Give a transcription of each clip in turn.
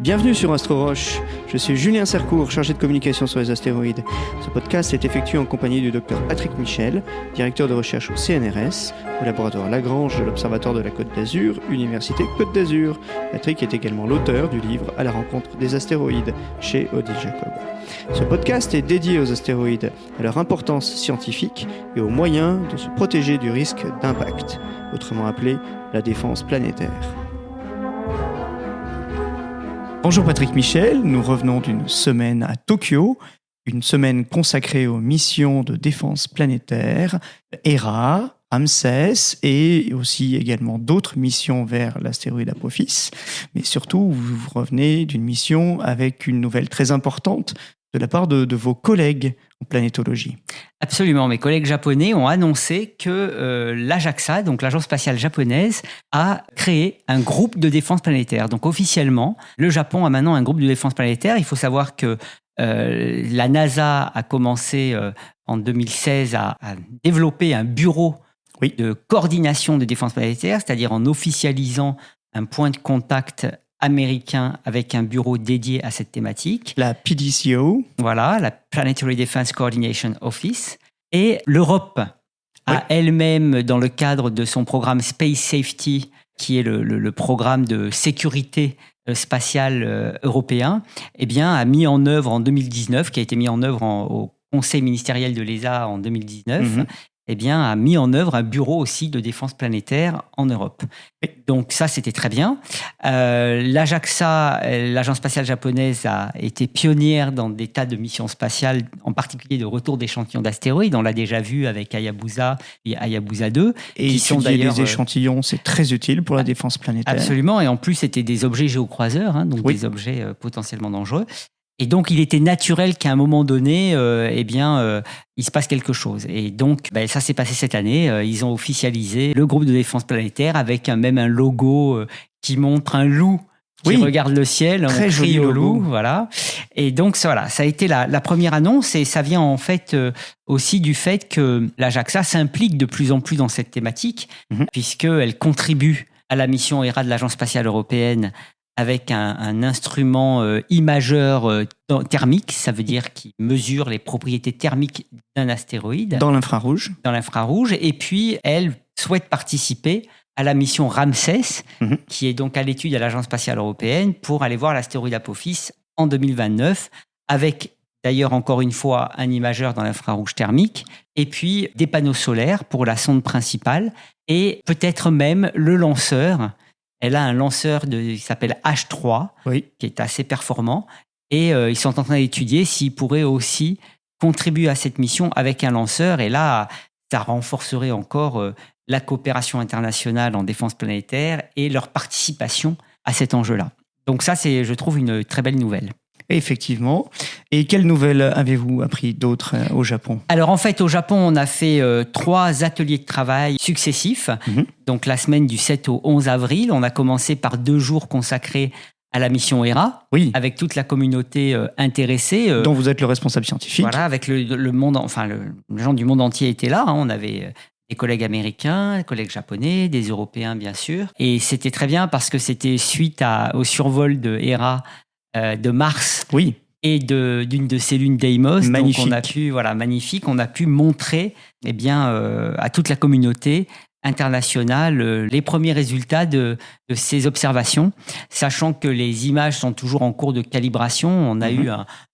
Bienvenue sur AstroRoche, je suis Julien Sercourt, chargé de communication sur les astéroïdes. Ce podcast est effectué en compagnie du Dr Patrick Michel, directeur de recherche au CNRS, au laboratoire Lagrange de l'Observatoire de la Côte d'Azur, Université Côte d'Azur. Patrick est également l'auteur du livre À la rencontre des astéroïdes, chez Odile Jacob. Ce podcast est dédié aux astéroïdes, à leur importance scientifique et aux moyens de se protéger du risque d'impact, autrement appelé la défense planétaire. Bonjour Patrick Michel, nous revenons d'une semaine à Tokyo, une semaine consacrée aux missions de défense planétaire, Hera, Ramsès et aussi également d'autres missions vers l'astéroïde Apophis. Mais surtout, vous revenez d'une mission avec une nouvelle très importante de la part de vos collègues en planétologie. Absolument, mes collègues japonais ont annoncé que l'AJAXA, donc l'agence spatiale japonaise, a créé un groupe de défense planétaire. Donc officiellement, le Japon a maintenant un groupe de défense planétaire. Il faut savoir que la NASA a commencé en 2016 à développer un bureau de coordination de défense planétaire, c'est-à-dire en officialisant un point de contact américain avec un bureau dédié à cette thématique. La PDCO. Voilà, la Planetary Defense Coordination Office. Et l'Europe a elle-même, dans le cadre de son programme Space Safety, qui est le programme de sécurité spatiale européen, eh bien, a mis en œuvre en 2019, qui a été mis en œuvre au Conseil ministériel de l'ESA en 2019, eh bien, a mis en œuvre un bureau aussi de défense planétaire en Europe. Donc ça, c'était très bien. L'AJAXA, l'agence spatiale japonaise, a été pionnière dans des tas de missions spatiales, en particulier de retour d'échantillons d'astéroïdes. On l'a déjà vu avec Hayabusa et Hayabusa 2. Et qui sont d'ailleurs les échantillons, c'est très utile pour la défense planétaire. Absolument, et en plus, c'était des objets géocroiseurs, donc des objets potentiellement dangereux. Et donc, il était naturel qu'à un moment donné, il se passe quelque chose. Et donc, ça s'est passé cette année. Ils ont officialisé le groupe de défense planétaire avec même un logo qui montre un loup qui regarde le ciel. Très joli au logo. loup, voilà. Et donc, ça a été la première annonce. Et ça vient en fait aussi du fait que l'AJAXA s'implique de plus en plus dans cette thématique, puisqu'elle contribue à la mission Hera de l'Agence spatiale européenne avec un instrument imageur thermique, ça veut dire qui mesure les propriétés thermiques d'un astéroïde. Dans l'infrarouge. Dans l'infrarouge. Et puis, elle souhaite participer à la mission Ramsès, qui est donc à l'étude à l'Agence spatiale européenne, pour aller voir l'astéroïde Apophis en 2029, avec d'ailleurs encore une fois un imageur dans l'infrarouge thermique, et puis des panneaux solaires pour la sonde principale, et peut-être même le lanceur. Elle a un lanceur qui s'appelle H3, qui est assez performant. Et ils sont en train d'étudier s'ils pourraient aussi contribuer à cette mission avec un lanceur. Et là, ça renforcerait encore la coopération internationale en défense planétaire et leur participation à cet enjeu-là. Donc ça, c'est, je trouve, une très belle nouvelle. Effectivement. Et quelles nouvelles avez-vous appris d'autres au Japon ? Alors en fait, au Japon, on a fait 3 ateliers de travail successifs. Donc la semaine du 7 au 11 avril, on a commencé par 2 jours consacrés à la mission Hera, avec toute la communauté intéressée. Dont vous êtes le responsable scientifique. Voilà, avec le monde, enfin les gens du monde entier étaient là. On avait des collègues américains, des collègues japonais, des Européens bien sûr. Et c'était très bien parce que c'était suite au survol de Hera de Mars et d'une de ces lunes Deimos. Magnifique. Donc magnifique. On a pu montrer à toute la communauté internationale les premiers résultats de ces observations, sachant que les images sont toujours en cours de calibration. On a eu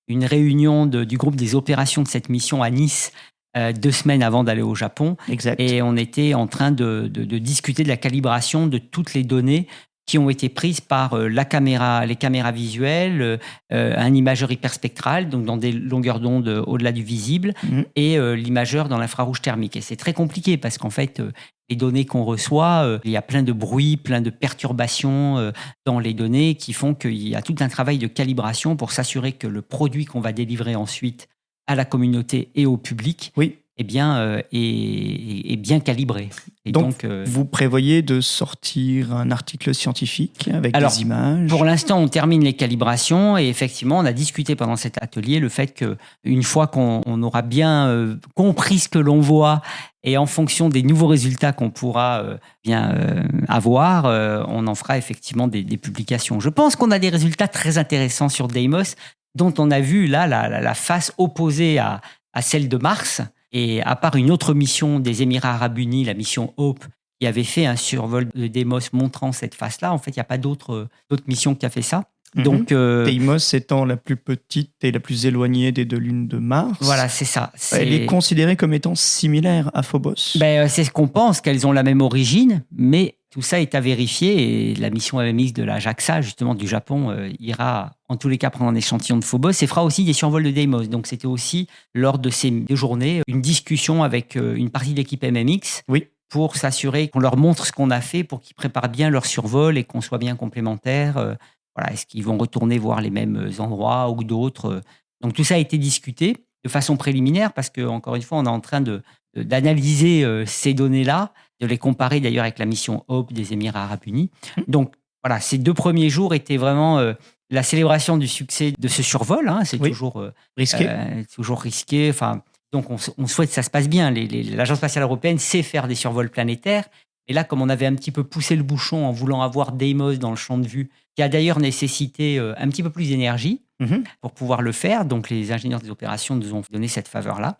une réunion du groupe des opérations de cette mission à Nice 2 semaines avant d'aller au Japon. Exact. Et on était en train de discuter de la calibration de toutes les données qui ont été prises par les caméras visuelles, un imageur hyperspectral, donc dans des longueurs d'onde au-delà du visible, et l'imageur dans l'infrarouge thermique. Et c'est très compliqué parce qu'en fait, les données qu'on reçoit, il y a plein de bruits, plein de perturbations dans les données qui font qu'il y a tout un travail de calibration pour s'assurer que le produit qu'on va délivrer ensuite à la communauté et au public est bien calibré. Et donc vous prévoyez de sortir un article scientifique avec des images? Pour l'instant, on termine les calibrations et effectivement, on a discuté pendant cet atelier le fait qu'une fois qu'on aura bien compris ce que l'on voit et en fonction des nouveaux résultats qu'on pourra avoir, on en fera effectivement des publications. Je pense qu'on a des résultats très intéressants sur Deimos, dont on a vu là la face opposée à celle de Mars. Et à part une autre mission des Émirats Arabes Unis, la mission Hope, qui avait fait un survol de Deimos montrant cette face-là, en fait, il n'y a pas d'autre mission qui a fait ça. Donc, Deimos étant la plus petite et la plus éloignée des 2 lunes de Mars. Voilà, c'est ça. Elle est considérée comme étant similaire à Phobos. C'est ce qu'on pense, qu'elles ont la même origine, mais tout ça est à vérifier. Et la mission AMX de la JAXA, justement du Japon, ira en tous les cas prendre un échantillon de Phobos et fera aussi des survols de Deimos. Donc c'était aussi lors de ces 2 journées une discussion avec une partie de l'équipe MMX. Oui. Pour s'assurer qu'on leur montre ce qu'on a fait pour qu'ils préparent bien leur survol et qu'on soit bien complémentaires. Voilà, est-ce qu'ils vont retourner voir les mêmes endroits ou d'autres? Donc tout ça a été discuté de façon préliminaire parce qu'encore une fois, on est en train d'analyser ces données-là, de les comparer d'ailleurs avec la mission Hope des Émirats Arabes Unis. Donc voilà, ces 2 premiers jours étaient vraiment la célébration du succès de ce survol. C'est toujours risqué. Toujours risqué. Enfin, donc on souhaite que ça se passe bien. L'Agence spatiale européenne sait faire des survols planétaires. Et là, comme on avait un petit peu poussé le bouchon en voulant avoir Deimos dans le champ de vue, qui a d'ailleurs nécessité un petit peu plus d'énergie pour pouvoir le faire, donc les ingénieurs des opérations nous ont donné cette faveur-là.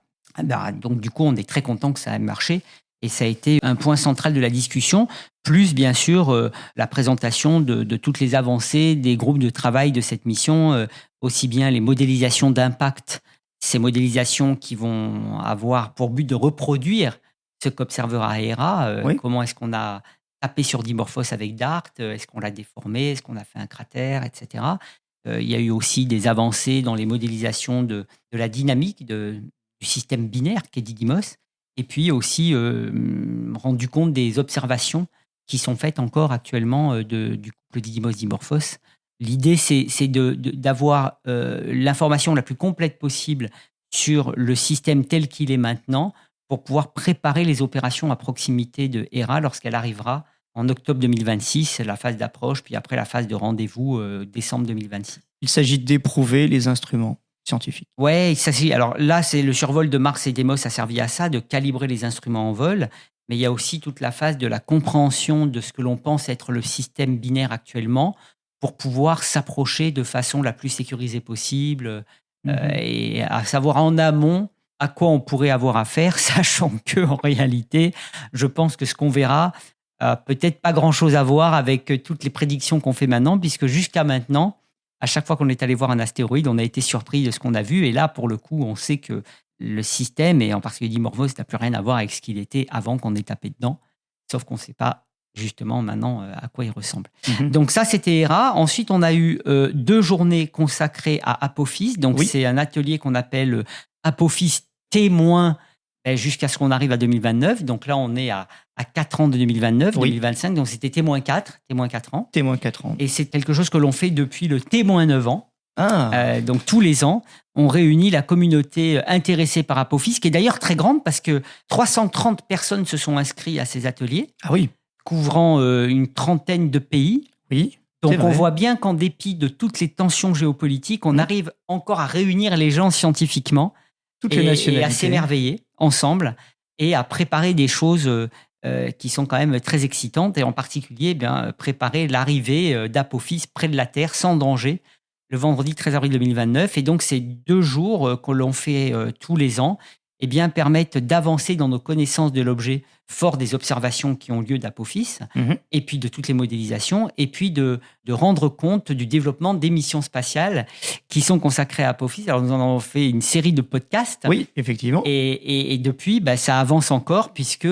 Donc du coup, on est très content que ça ait marché. Et ça a été un point central de la discussion, plus bien sûr la présentation de toutes les avancées des groupes de travail de cette mission, aussi bien les modélisations d'impact, ces modélisations qui vont avoir pour but de reproduire ce qu'observera Hera. Comment est-ce qu'on a tapé sur Dimorphos avec DART? Est-ce qu'on l'a déformé? Est-ce qu'on a fait un cratère, etc. Il y a eu aussi des avancées dans les modélisations de la dynamique du système binaire qu'est Didymos. Et puis aussi rendu compte des observations qui sont faites encore actuellement du couple Didymos-Dimorphos. L'idée, c'est d'avoir l'information la plus complète possible sur le système tel qu'il est maintenant pour pouvoir préparer les opérations à proximité de Hera lorsqu'elle arrivera en octobre 2026, la phase d'approche, puis après la phase de rendez-vous décembre 2026. Il s'agit d'éprouver les instruments scientifiques. Oui, alors là, c'est le survol de Mars et Deimos a servi à ça, de calibrer les instruments en vol, mais il y a aussi toute la phase de la compréhension de ce que l'on pense être le système binaire actuellement pour pouvoir s'approcher de façon la plus sécurisée possible et à savoir en amont à quoi on pourrait avoir affaire, sachant qu'en réalité, je pense que ce qu'on verra peut-être pas grand-chose à voir avec toutes les prédictions qu'on fait maintenant, puisque jusqu'à maintenant, à chaque fois qu'on est allé voir un astéroïde, on a été surpris de ce qu'on a vu. Et là, pour le coup, on sait que le système, et en particulier Dimorphos, n'a plus rien à voir avec ce qu'il était avant qu'on ait tapé dedans, sauf qu'on ne sait pas justement maintenant à quoi il ressemble. Donc ça, c'était Hera. Ensuite, on a eu 2 journées consacrées à Apophis. Donc c'est un atelier qu'on appelle Apophis témoin jusqu'à ce qu'on arrive à 2029. Donc là, on est à 4 ans de 2029, 2025. Donc c'était témoin 4 ans. Témoin 4 ans. Et c'est quelque chose que l'on fait depuis le témoin 9 ans. Donc tous les ans, on réunit la communauté intéressée par Apophis, qui est d'ailleurs très grande parce que 330 personnes se sont inscrites à ces ateliers. Ah oui. Couvrant une 30aine de pays. Oui. Donc on voit bien qu'en dépit de toutes les tensions géopolitiques, on arrive encore à réunir les gens scientifiquement toutes les nationalités. Et à s'émerveiller ensemble et à préparer des choses qui sont quand même très excitantes et en particulier préparer l'arrivée d'Apophis près de la Terre sans danger le vendredi 13 avril 2029. Et donc ces 2 jours que l'on fait tous les ans permettent d'avancer dans nos connaissances de l'objet fort des observations qui ont lieu d'Apophis, et puis de toutes les modélisations, et puis de rendre compte du développement des missions spatiales qui sont consacrées à Apophis. Alors nous en avons fait une série de podcasts. Oui, effectivement. Et depuis, ça avance encore, puisque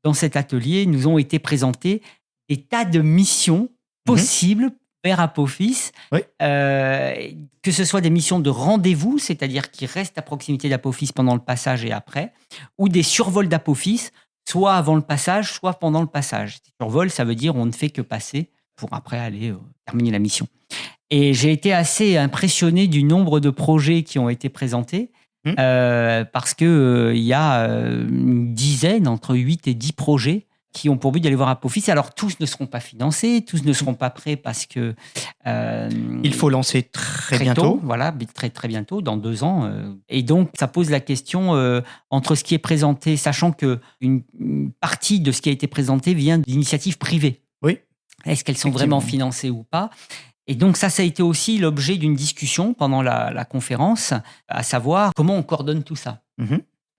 dans cet atelier, nous ont été présentés des tas de missions possibles vers Apophis, que ce soit des missions de rendez-vous, c'est-à-dire qui restent à proximité d'Apophis pendant le passage et après, ou des survols d'Apophis, soit avant le passage, soit pendant le passage. Survol, ça veut dire on ne fait que passer pour après aller terminer la mission. Et j'ai été assez impressionné du nombre de projets qui ont été présentés. parce que il y a une dizaine, entre 8 et 10 projets qui ont pour but d'aller voir Apophis. Alors, tous ne seront pas financés, tous ne seront pas prêts parce que... il faut lancer très bientôt. Tôt, voilà, très, très bientôt, dans 2 ans. Et donc, ça pose la question entre ce qui est présenté, sachant qu'une partie de ce qui a été présenté vient d'initiatives privées. Oui. Est-ce qu'elles sont vraiment financées ou pas ? Et donc, ça a été aussi l'objet d'une discussion pendant la conférence, à savoir comment on coordonne tout ça.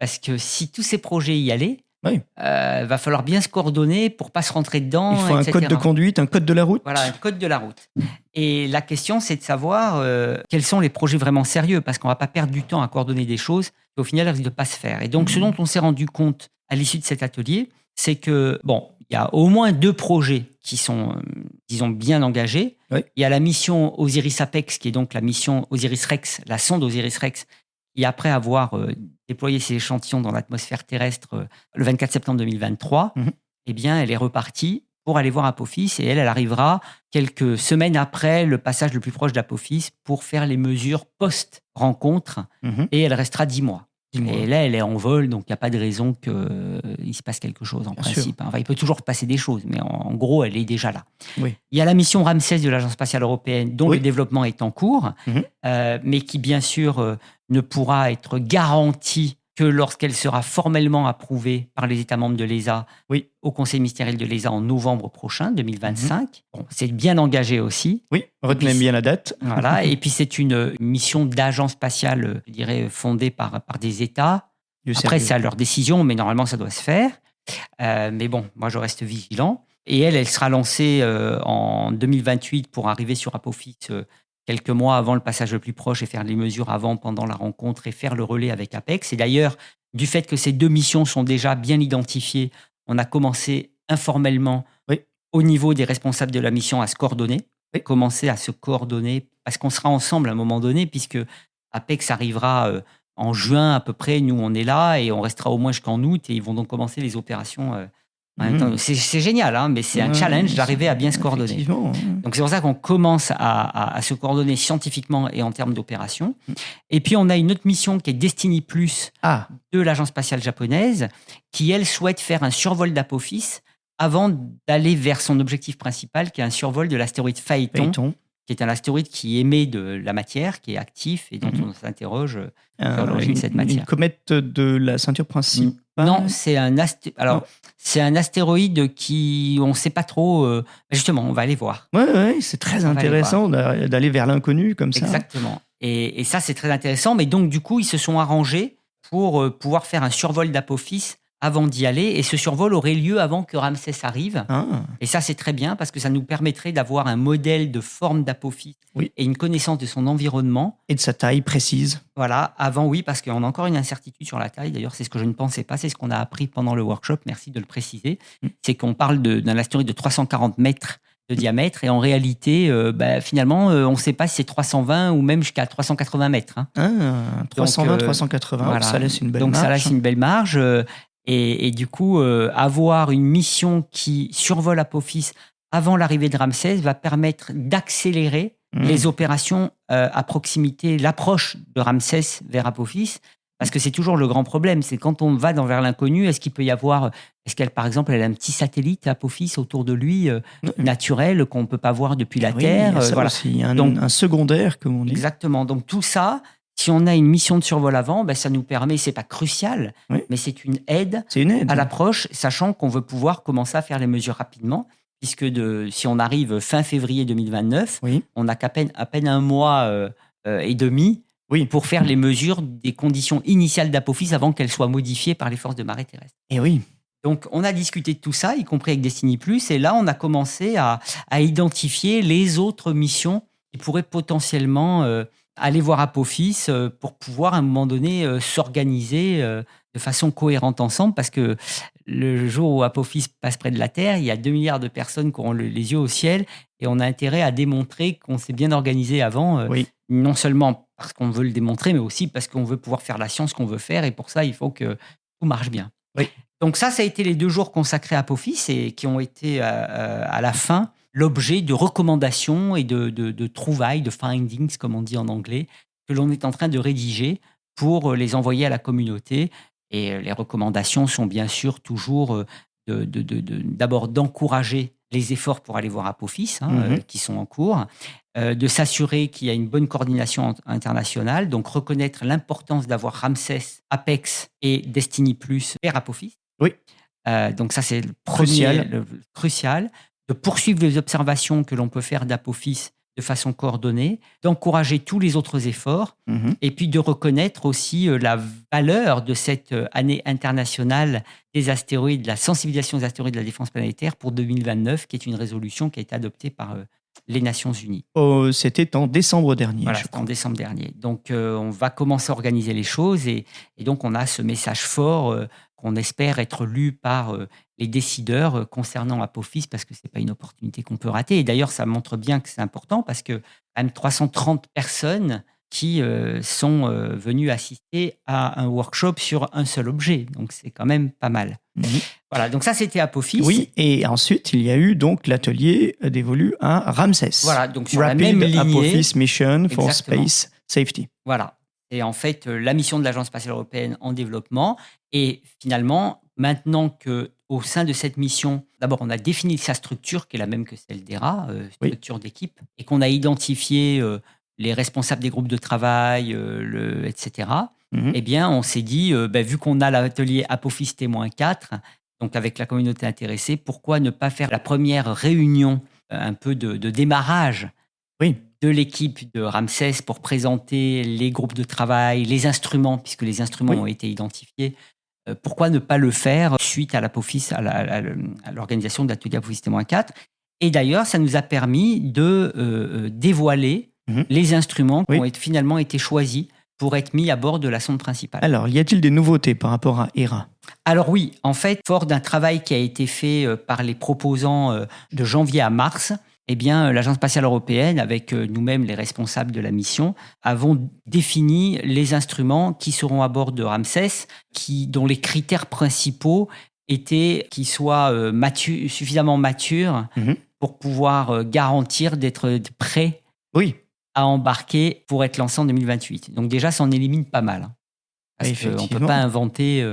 Parce que si tous ces projets y allaient, va falloir bien se coordonner pour pas se rentrer dedans. Il faut un code de conduite, un code de la route. Voilà, un code de la route. Et la question, c'est de savoir quels sont les projets vraiment sérieux, parce qu'on va pas perdre du temps à coordonner des choses qui, au final, risquent de pas se faire. Et donc, ce dont on s'est rendu compte à l'issue de cet atelier, c'est que, il y a au moins 2 projets qui sont, disons, bien engagés. Oui. Il y a la mission Osiris-Apex, qui est donc la mission Osiris-Rex, la sonde Osiris-Rex, qui, après avoir déployé ses échantillons dans l'atmosphère terrestre le 24 septembre 2023, eh bien, elle est repartie pour aller voir Apophis, et elle arrivera quelques semaines après le passage le plus proche d'Apophis pour faire les mesures post-rencontre, et elle restera 10 mois. Et là, elle est en vol, donc il n'y a pas de raison qu'il se passe quelque chose, en principe. Enfin, il peut toujours se passer des choses, mais en gros, elle est déjà là. Oui. Il y a la mission Ramsès de l'Agence spatiale européenne, dont le développement est en cours, mais qui, bien sûr, ne pourra être garantie que lorsqu'elle sera formellement approuvée par les États membres de l'ESA au Conseil ministériel de l'ESA en novembre prochain, 2025. Bon, c'est bien engagé aussi. Oui, retenez bien la date. Voilà, et puis c'est une mission d'agence spatiale, je dirais, fondée par des États. Après, c'est à leur décision, mais normalement, ça doit se faire. Mais bon, moi, je reste vigilant. Et elle sera lancée en 2028 pour arriver sur Apophis quelques mois avant le passage le plus proche et faire les mesures avant, pendant la rencontre et faire le relais avec Apex. Et d'ailleurs, du fait que ces 2 missions sont déjà bien identifiées, on a commencé informellement au niveau des responsables de la mission à se coordonner, commencer à se coordonner parce qu'on sera ensemble à un moment donné puisque Apex arrivera en juin à peu près. Nous, on est là et on restera au moins jusqu'en août et ils vont donc commencer les opérations en même temps. C'est génial, hein, mais c'est un challenge d'arriver à bien se coordonner. Donc, c'est pour ça qu'on commence à se coordonner scientifiquement et en termes d'opération. Et puis, on a une autre mission qui est Destiny Plus de l'Agence spatiale japonaise qui, elle, souhaite faire un survol d'Apophis avant d'aller vers son objectif principal, qui est un survol de l'astéroïde Phaéton, qui est un astéroïde qui émet de la matière, qui est actif et dont on s'interroge sur l'origine de cette matière. Une comète de la ceinture principale. Non, c'est un astéroïde qui, on ne sait pas trop. Justement, on va aller voir. Oui, c'est très intéressant d'aller vers l'inconnu comme ça. Exactement. Et ça, c'est très intéressant. Mais donc, du coup, ils se sont arrangés pour pouvoir faire un survol d'Apophis avant d'y aller. Et ce survol aurait lieu avant que Ramsès arrive. Et ça, c'est très bien parce que ça nous permettrait d'avoir un modèle de forme d'Apophis et une connaissance de son environnement. Et de sa taille précise. Voilà, avant, parce qu'on a encore une incertitude sur la taille. D'ailleurs, c'est ce que je ne pensais pas. C'est ce qu'on a appris pendant le workshop. Merci de le préciser. C'est qu'on parle d'un astéroïde de 340 mètres de diamètre. Et en réalité, finalement, on ne sait pas si c'est 320 ou même jusqu'à 380 mètres. 320, 380, voilà. Ça laisse une belle marge. Donc, ça laisse une belle marge. Et du coup, avoir une mission qui survole Apophis avant l'arrivée de Ramsès va permettre d'accélérer les opérations à proximité, l'approche de Ramsès vers Apophis, parce que c'est toujours le grand problème. C'est quand on va vers l'inconnu, est-ce qu'elle, par exemple, elle a un petit satellite Apophis autour de lui, naturel, qu'on ne peut pas voir depuis la Terre. Il y a ça aussi, un secondaire, comme on dit. Exactement. Donc tout ça, si on a une mission de survol avant, ça nous permet, c'est pas crucial, mais c'est une aide à l'approche, sachant qu'on veut pouvoir commencer à faire les mesures rapidement, puisque si on arrive fin février 2029, on n'a à peine un mois et demi pour faire les mesures des conditions initiales d'Apophis avant qu'elles soient modifiées par les forces de marée terrestre. Et oui. Donc, on a discuté de tout ça, y compris avec Destiny Plus, et là, on a commencé à identifier les autres missions qui pourraient potentiellement aller voir Apophis pour pouvoir, à un moment donné, s'organiser de façon cohérente ensemble, parce que le jour où Apophis passe près de la Terre, il y a 2 milliards de personnes qui auront les yeux au ciel, et on a intérêt à démontrer qu'on s'est bien organisé avant, non seulement parce qu'on veut le démontrer, mais aussi parce qu'on veut pouvoir faire la science qu'on veut faire, et pour ça, il faut que tout marche bien. Donc ça a été les 2 jours consacrés à Apophis, et qui ont été à la fin l'objet de recommandations et de trouvailles, de findings, comme on dit en anglais, que l'on est en train de rédiger pour les envoyer à la communauté. Et les recommandations sont bien sûr toujours d'abord d'encourager les efforts pour aller voir Apophis, qui sont en cours, de s'assurer qu'il y a une bonne coordination internationale, donc reconnaître l'importance d'avoir Ramsès, Apex et Destiny Plus vers Apophis. Oui. Donc ça, c'est le premier, crucial, de poursuivre les observations que l'on peut faire d'Apophis de façon coordonnée, d'encourager tous les autres efforts, et puis de reconnaître aussi la valeur de cette année internationale des astéroïdes, la sensibilisation des astéroïdes de la défense planétaire pour 2029, qui est une résolution qui a été adoptée par les Nations Unies. C'était en décembre dernier. Voilà, c'était en décembre dernier. Donc, on va commencer à organiser les choses et donc, on a ce message fort qu'on espère être lu par les décideurs concernant Apophis, parce que ce n'est pas une opportunité qu'on peut rater. Et d'ailleurs, ça montre bien que c'est important parce que même 330 personnes qui sont venues assister à un workshop sur un seul objet. Donc, c'est quand même pas mal. Voilà, donc ça, c'était Apophis. Oui, et ensuite, il y a eu donc l'atelier dévolu à Ramsès. Voilà, donc sur Rapid la même lignée. Apophis Mission for Exactement. Space Safety. Voilà. Et en fait, la mission de l'Agence spatiale européenne en développement. Et finalement, maintenant qu'au sein de cette mission, d'abord, on a défini sa structure, qui est la même que celle d'ERA, structure d'équipe, et qu'on a identifié les responsables des groupes de travail, etc. Eh bien, on s'est dit, vu qu'on a l'atelier Apophis Témoin 4, donc avec la communauté intéressée, pourquoi ne pas faire la première réunion, un peu de démarrage de l'équipe de Ramsès pour présenter les groupes de travail, les instruments, puisque les instruments ont été identifiés. Pourquoi ne pas le faire suite à l'Apophis, à l'organisation de l'atelier Apophis Témoin 4 ? Et d'ailleurs, ça nous a permis de dévoiler les instruments qui ont finalement été choisis pour être mis à bord de la sonde principale. Alors, y a-t-il des nouveautés par rapport à ERA ? Alors oui, en fait, fort d'un travail qui a été fait par les proposants de janvier à mars, eh bien, l'Agence spatiale européenne, avec nous-mêmes les responsables de la mission, avons défini les instruments qui seront à bord de Ramsès, dont les critères principaux étaient qu'ils soient suffisamment matures pour pouvoir garantir d'être prêts à embarquer pour être lancés en 2028. Donc déjà, ça en élimine pas mal. Parce qu'on ne peut pas inventer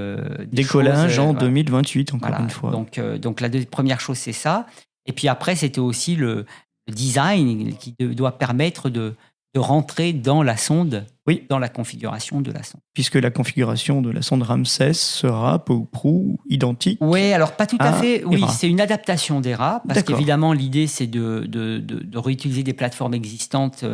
décollage en 2028, encore une fois. Donc la première chose, c'est ça. Et puis après, c'était aussi le design qui doit permettre de rentrer dans la sonde, dans la configuration de la sonde. Puisque la configuration de la sonde Ramsès sera peu ou prou identique. Oui, alors pas tout à fait. Oui, c'est une adaptation d'ERA, parce qu'évidemment, l'idée, c'est de réutiliser des plateformes existantes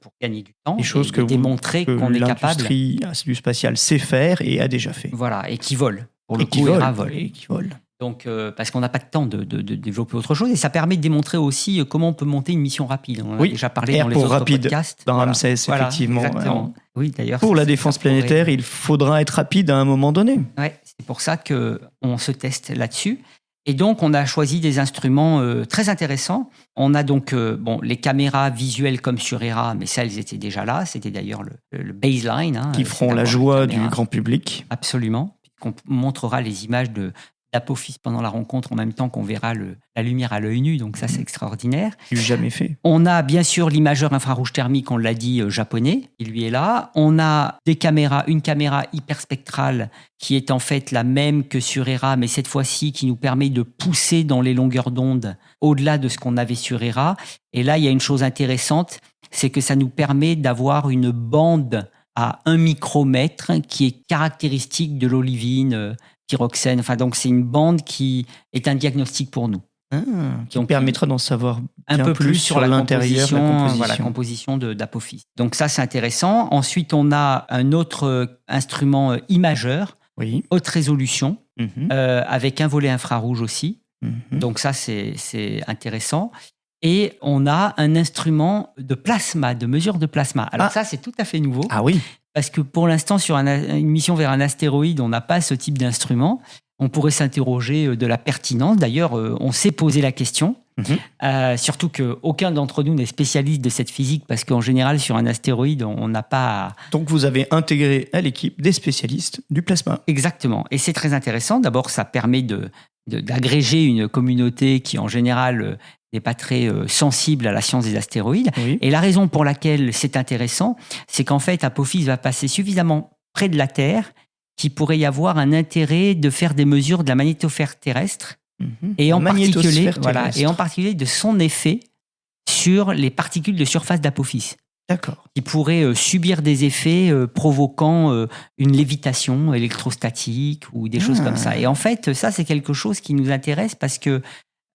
pour gagner du temps, et démontrer qu'on est capable. L'industrie du spatial sait faire et a déjà fait. Voilà, et qui vole. Pour le coup, ERA vole. Et qui vole. Donc, parce qu'on n'a pas de temps de développer autre chose. Et ça permet de démontrer aussi comment on peut monter une mission rapide. On a déjà parlé dans les autres podcasts. Dans Ramsès, effectivement. Exactement. Oui, d'ailleurs, pour la défense planétaire, il faudra être rapide à un moment donné. Oui, c'est pour ça qu'on se teste là-dessus. Et donc, on a choisi des instruments très intéressants. On a donc les caméras visuelles comme sur ERA, mais ça, elles étaient déjà là. C'était d'ailleurs le baseline. Qui feront la joie du grand public. Absolument. On montrera les images d'Apophis pendant la rencontre en même temps qu'on verra la lumière à l'œil nu, donc ça c'est extraordinaire. Jamais fait. On a bien sûr l'imageur infrarouge thermique, on l'a dit, japonais, qui lui est là. On a une caméra hyperspectrale qui est en fait la même que sur ERA, mais cette fois-ci qui nous permet de pousser dans les longueurs d'onde au-delà de ce qu'on avait sur ERA. Et là, il y a une chose intéressante, c'est que ça nous permet d'avoir une bande à 1 micromètre qui est caractéristique de l'olivine, pyroxène. Enfin, donc, c'est une bande qui est un diagnostic pour nous. Qui permettra d'en savoir un peu plus sur l'intérieur, la composition d'Apophis. Donc ça, c'est intéressant. Ensuite, on a un autre instrument imageur, haute résolution, avec un volet infrarouge aussi. Donc ça, c'est intéressant. Et on a un instrument de plasma, de mesure de plasma. Alors ça, c'est tout à fait nouveau. Ah oui. Parce que pour l'instant, sur une mission vers un astéroïde, on n'a pas ce type d'instrument. On pourrait s'interroger de la pertinence. D'ailleurs, on s'est posé la question. Surtout qu'aucun d'entre nous n'est spécialiste de cette physique, parce qu'en général, sur un astéroïde, on n'a pas... Donc, vous avez intégré à l'équipe des spécialistes du plasma. Exactement. Et c'est très intéressant. D'abord, ça permet d'agréger une communauté qui, en général, n'est pas très sensible à la science des astéroïdes. Et la raison pour laquelle c'est intéressant, c'est qu'en fait, Apophis va passer suffisamment près de la Terre qu'il pourrait y avoir un intérêt de faire des mesures de la magnétosphère terrestre et en particulier de son effet sur les particules de surface d'Apophis. D'accord. Qui pourraient subir des effets provoquant une lévitation électrostatique ou des choses comme ça. Et en fait, ça, c'est quelque chose qui nous intéresse parce que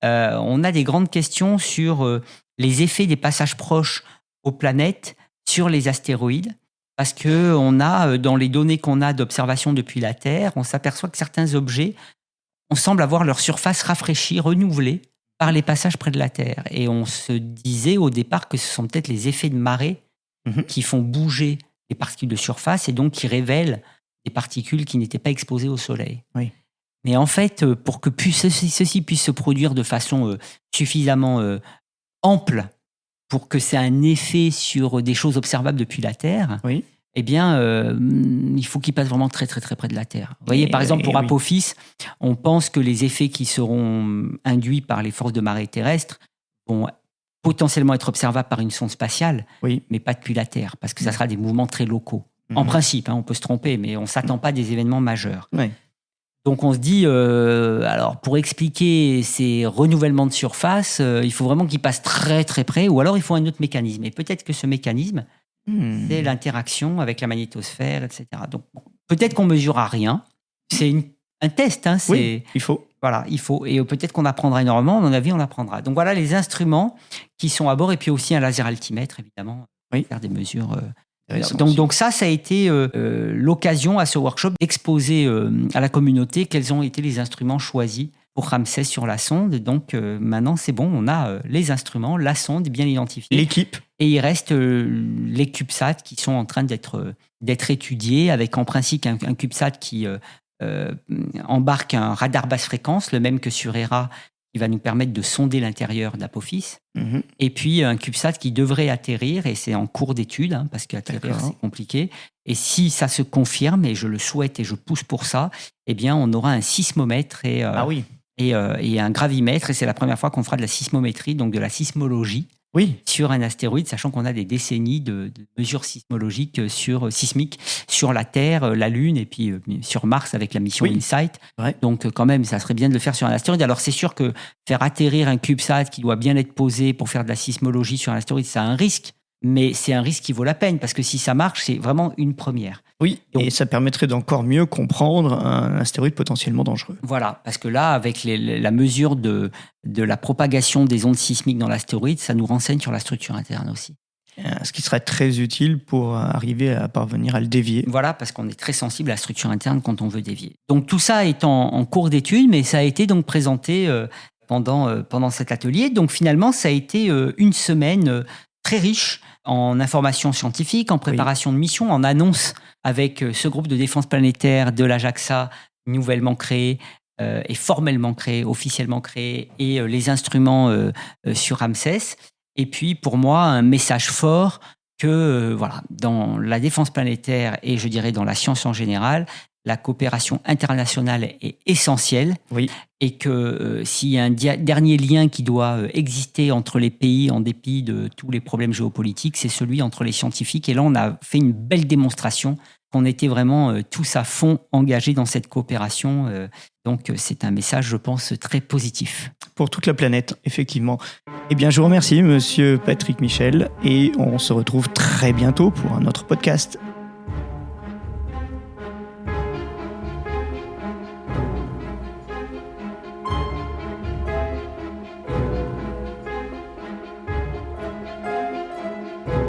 on a des grandes questions sur les effets des passages proches aux planètes sur les astéroïdes. Parce que on a, dans les données qu'on a d'observation depuis la Terre, on s'aperçoit que certains objets, on semble avoir leur surface rafraîchie, renouvelée par les passages près de la Terre. Et on se disait au départ que ce sont peut-être les effets de marée qui font bouger les particules de surface et donc qui révèlent des particules qui n'étaient pas exposées au Soleil. Oui. Mais en fait, pour que ceci puisse se produire de façon suffisamment ample, pour que c'est un effet sur des choses observables depuis la Terre, eh bien, il faut qu'il passe vraiment très, très, très près de la Terre. Vous voyez, par exemple, pour Apophis, on pense que les effets qui seront induits par les forces de marée terrestres vont potentiellement être observables par une sonde spatiale, mais pas depuis la Terre, parce que ça sera des mouvements très locaux. En principe, on peut se tromper, mais on ne s'attend pas à des événements majeurs. Donc on se dit, alors pour expliquer ces renouvellements de surface, il faut vraiment qu'ils passent très très près, ou alors il faut un autre mécanisme. Et peut-être que ce mécanisme, c'est l'interaction avec la magnétosphère, etc. Donc peut-être qu'on ne mesurera rien. C'est un test. Oui, il faut. Voilà, il faut. Et peut-être qu'on apprendra énormément, à mon avis, on apprendra. Donc voilà les instruments qui sont à bord, et puis aussi un laser altimètre, évidemment, pour faire des mesures... Donc ça a été l'occasion à ce workshop d'exposer à la communauté quels ont été les instruments choisis pour Ramsès sur la sonde. Donc maintenant, c'est bon, on a les instruments, la sonde bien identifiée. L'équipe. Et il reste les CubeSats qui sont en train d'être étudiés, avec en principe un CubeSat qui embarque un radar basse fréquence, le même que sur Hera, qui va nous permettre de sonder l'intérieur d'Apophis. Et puis un CubeSat qui devrait atterrir, et c'est en cours d'étude, parce qu'atterrir, c'est compliqué. Et si ça se confirme, et je le souhaite et je pousse pour ça, eh bien, on aura un sismomètre et un gravimètre. Et c'est la première fois qu'on fera de la sismométrie, donc de la sismologie, sur un astéroïde, sachant qu'on a des décennies de mesures sismologiques sismiques sur la Terre, la Lune, et puis sur Mars avec la mission InSight. Donc quand même, ça serait bien de le faire sur un astéroïde. Alors c'est sûr que faire atterrir un CubeSat qui doit bien être posé pour faire de la sismologie sur un astéroïde, ça a un risque. Mais c'est un risque qui vaut la peine, parce que si ça marche, c'est vraiment une première. Oui, donc, et ça permettrait d'encore mieux comprendre un astéroïde potentiellement dangereux. Voilà, parce que là, avec la mesure de la propagation des ondes sismiques dans l'astéroïde, ça nous renseigne sur la structure interne aussi. Ce qui serait très utile pour arriver à parvenir à le dévier. Voilà, parce qu'on est très sensible à la structure interne quand on veut dévier. Donc tout ça est en cours d'étude, mais ça a été donc présenté pendant cet atelier. Donc finalement, ça a été une semaine très riche en informations scientifiques, en préparation de missions, en annonces avec ce groupe de défense planétaire de la JAXA, nouvellement créé et formellement créé, officiellement créé, et les instruments sur Ramsès. Et puis, pour moi, un message fort que dans la défense planétaire et je dirais dans la science en général, la coopération internationale est essentielle et que s'il y a un dernier lien qui doit exister entre les pays en dépit de tous les problèmes géopolitiques, c'est celui entre les scientifiques. Et là, on a fait une belle démonstration qu'on était vraiment tous à fond engagés dans cette coopération. Donc, c'est un message, je pense, très positif. Pour toute la planète, effectivement. Eh bien, je vous remercie, monsieur Patrick Michel, et on se retrouve très bientôt pour un autre podcast.